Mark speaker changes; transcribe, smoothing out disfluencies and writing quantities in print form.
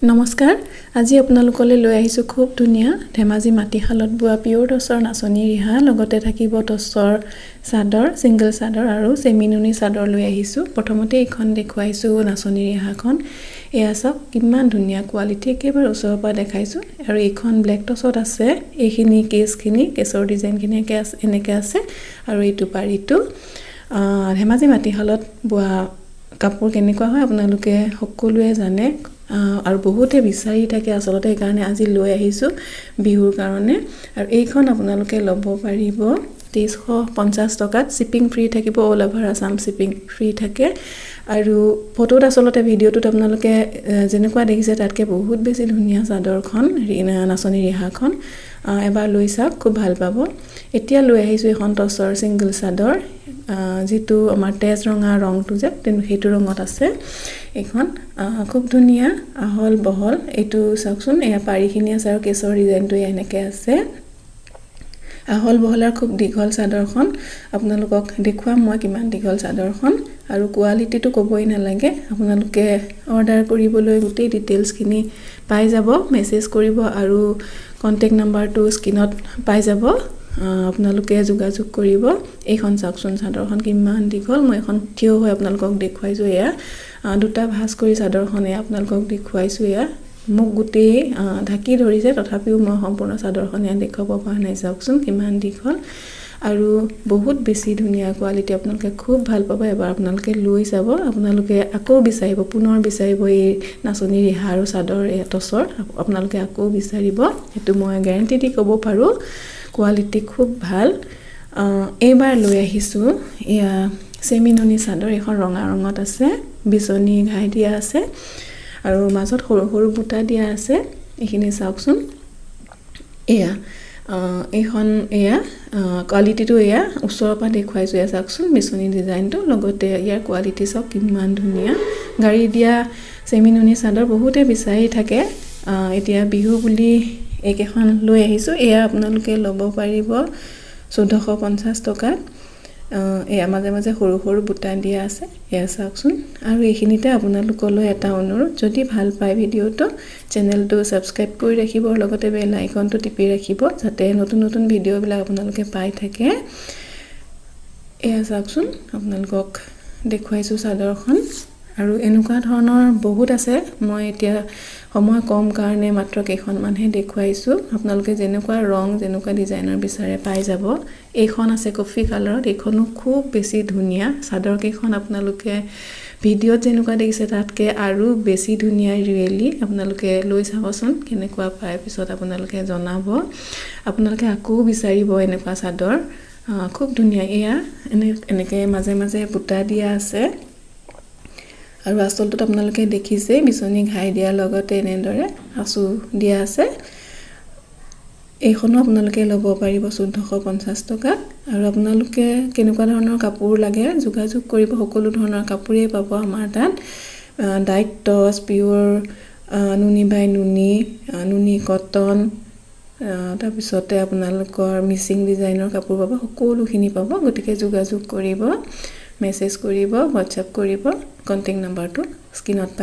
Speaker 1: নমস্কাৰ আজি আপোনালোকলৈ লৈ আহিছো খুব ধুনিয়া ধেমাজি মাটিশালত বোৱা পিওৰ টছৰ নাচনী ৰিহা লগতে থাকিব টছৰ সাদৰ সিঙ্গল সাদৰ আৰু সেমিনুনি সাদৰ লৈ আহিছো প্ৰথমতে এইখন দেখুৱাইছো নাচনী ৰিহাখন এয়া সব কিমান ধুনিয়া কোৱালিটি একেবাৰে ওচৰৰ পৰা দেখাইছো আৰু এইখন ব্লেক টছত আছে এইখিনি কেছৰ ডিজাইনখিনি এনেকৈ আছে আৰু এইটো পাৰিটো ধেমাজি মাটিশালত বোৱা কাপোৰ কেনেকুৱা হয় আপোনালোকে সকলোৱে জানে আৰু বহুতে বিচাৰি থাকে আসলতে এই কাৰণে আজি লৈ আহিছো বিহুৰ কাৰণে আৰু এইখন আপোনালোকে ল'ব পাৰিব 2350 টকাত শিপিং ফ্ৰী থাকিব all over Assam shipping free থাকে আৰু ফটোত আসলতে ভিডিওটোত আপোনালোকে যেনেকুৱা দেখিছে তাতকে বহুত বেছি ধুনিয়া চাদৰখন নাচনী ৰিহাখন এবাৰ লৈ চাওক খুব ভাল পাব এতিয়া লৈ আহিছো এখন টছৰ সিঙ্গল চাদৰ যেটো আমাৰ তেজ ৰঙা ৰংটো যে সেইটো ৰঙত আছে এখন খুব ধুনিয়া আহল বহল এটো চাওকচোন এয়া পাৰিখিনি আছে আৰু কেছৰ ডিজাইনটো এনেকৈ আছে আহল বহলৰ খুব দীঘল চাদৰখন আপোনালোকক দেখুৱাম মই কিমান দীঘল চাদৰখন আৰু কোৱালিটিটো ক'বই নালাগে আপোনালোকে অৰ্ডাৰ কৰিবলৈ গোটেই ডিটেইলছখিনি পাই যাব মেছেজ কৰিব আৰু কন্টেক্ট নাম্বাৰটো স্ক্ৰিনত পাই যাব আপোনালোকে যোগাযোগ কৰিব এইখন চাওকচোন চাদৰখন কিমান দীঘল মই এখন থিয় হৈ আপোনালোকক দেখুৱাইছো এয়া দুটা ভাঁজ কৰি চাদৰখন এয়া আপোনালোকক দেখুৱাইছো এয়া মোক গোটেই ঢাকি ধৰিছে তথাপিও মই সম্পূৰ্ণ চাদৰখন এয়া দেখাব পৰা নাই চাওকচোন কিমান দীঘল আৰু বহুত বেছি ধুনিয়া কোৱালিটি আপোনালোকে খুব ভাল পাব এবাৰ আপোনালোকে লৈ যাব আপোনালোকে আকৌ বিচাৰিব পুনৰ বিচাৰিব এই নাচনী ৰিহা আৰু চাদৰ টছৰ আপোনালোকে আকৌ বিচাৰিব এটো মই গ্যাৰান্টি দি ক'ব পাৰো কোৱালিটি খুব ভাল এইবাৰ লৈ আহিছো এয়া সেমিনুনি চাদৰ এখন ৰঙা ৰঙত আছে বিচনী ঘাই দিয়া আছে আৰু মাজত সৰু সৰু বুটা দিয়া আছে এইখিনি চাওকচোন এয়া এইখন এয়া কোৱালিটিটো এয়া ওচৰৰ পৰা দেখুৱাইছো এয়া চাওকচোন বিচনী ডিজাইনটো লগতে ইয়াৰ কোৱালিটি সব কিমান ধুনিয়া গাড়ী দিয়া সেমিনুনি চাদৰ বহুতে বিচাৰি থাকে এতিয়া বিহু বুলি এইকেখন লৈ আহিছো এয়া আপোনালোকে ল'ব পাৰিব 1450 টকাত এয়া মাজে মাজে সৰু সৰু বুটা দিয়া আছে এয়া চাওকচোন আৰু এইখিনিতে আপোনালোকলৈ এটা অনুৰোধ যদি ভাল পায় ভিডিওটো চেনেলটো সাবস্ক্ৰাইব কৰি ৰাখিব লগতে বেল আইকনটো টিপি ৰাখিব যাতে নতুন নতুন ভিডিওবিলাক আপোনালোকে পাই থাকে এয়া চাওকচোন আপোনালোকক দেখুৱাইছো চাদৰখন আৰু এনেকুৱা ধৰণৰ বহুত আছে মই এতিয়া সময় কম কাৰণে মাত্ৰ কেইখনমানহে দেখুৱাইছো আপোনালোকে যেনেকুৱা ৰং যেনেকুৱা ডিজাইনৰ বিচাৰে পাই যাব এইখন আছে কফি কালাৰত এইখনো খুব বেছি ধুনিয়া চাদৰ কেইখন আপোনালোকে ভিডিওত যেনেকুৱা দেখিছে তাতকে আৰু বেছি ধুনিয়া ৰিয়েলি আপোনালোকে লৈ চাবচোন কেনেকুৱা পায় পিছত আপোনালোকে জনাব আপোনালোকে আকৌ বিচাৰিব এনেকুৱা চাদৰ খুব ধুনিয়া এয়া এনেকৈ মাজে মাজে বুটা দিয়া আছে আৰু আচলটোত আপোনালোকে দেখিছে বিচনী ঘাই দিয়া লগতে এনেদৰে আঁচু দিয়া আছে এইখনো আপোনালোকে ল'ব পাৰিব 1450 টকা আৰু আপোনালোকে কেনেকুৱা ধৰণৰ কাপোৰ লাগে যোগাযোগ কৰিব সকলো ধৰণৰ কাপোৰেই পাব আমাৰ তাত ডাইট টছ পিওৰ নুনি বাই নুনি কটন তাৰ পিছতে আপোনালোকৰ মিচিং ডিজাইনৰ কাপোৰ পাব সকলোখিনি পাব গতিকে যোগাযোগ কৰিব মেছেজ কৰিব হোৱাটসএপ কৰিব কন্টেক্ট নাম্বাৰটো স্ক্ৰিনত